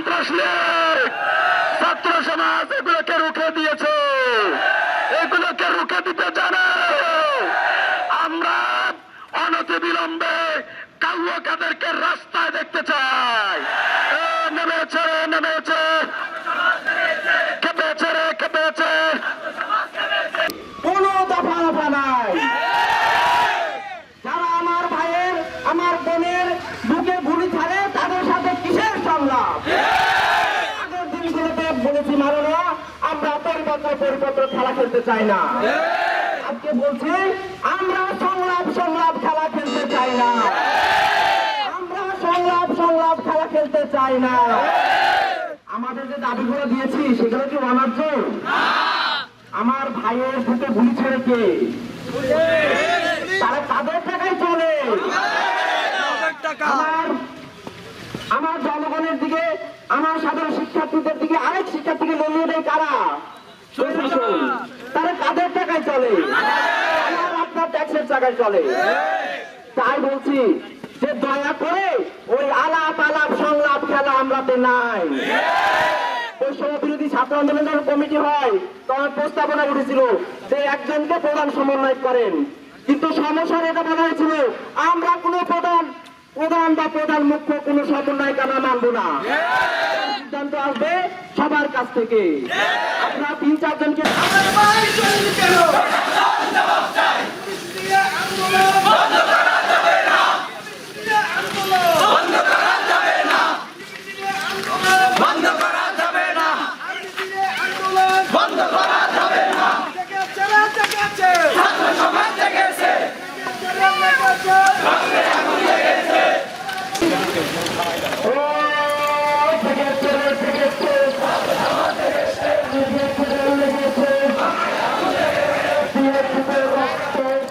সন্ত্রাস লীগ ছাত্র সমাজ এগুলোকে রুখে দিয়েছে, এগুলোকে রুখে দিতে জানে। আমরা অনতিবিলম্বে কাউয়াকাদেরকে রাস্তায় দেখতে চাই। নেমেছে নেমেছে, খেপেছে রে খেপেছে, কোনো দফা দফা নাই। যারা আমার ভাইয়ের আমার বোনের বুকে গুলি ছাড়ে তাদের সাথে কিসের সংলাপ? আগের দিনগুলোতে বলেছি মারণা, আমরা পরিপত্র খেলা খেলতে চাই না। আজকে বলছি আমরা সংলাপ খেলা খেলতে চাই না, আমরা সংলাপ খেলা খেলতে চাই না। আমাদের যে দাবিগুলো দিয়েছি সেগুলো কি অনার্য? আমার ভাইয়ের বুকে গুলি ছেড়ে কে? তারা তাদের টাকায় চলে। আমার জনগণের দিকে, আমার সাধারণ শিক্ষার্থীদের দিকে আরেক শিক্ষার্থীকে লড়িয়ে দেয় কারা? তারা কাদের টাকায় চলে? আমার আপনার ট্যাক্সের টাকায় চলে। তাই বলছি যে দয়া করে ওই আলাপ সংলাপ খেলা আমরাতে নাই। বিরোধী ছাত্র আন্দোলনের কমিটি হয় তখন প্রস্তাবনা উঠেছিল যে একজনকে প্রধান সমন্বয় করেন, কিন্তু সমস্যার এটা বলা হয়েছিল আমরা কোনো প্রধান মুখ্য কোন সমন্বয় কানা মানবো না। সিদ্ধান্ত আসবে সবার কাছ থেকে। আপনারা 3-4 জনকে বন্ধ করা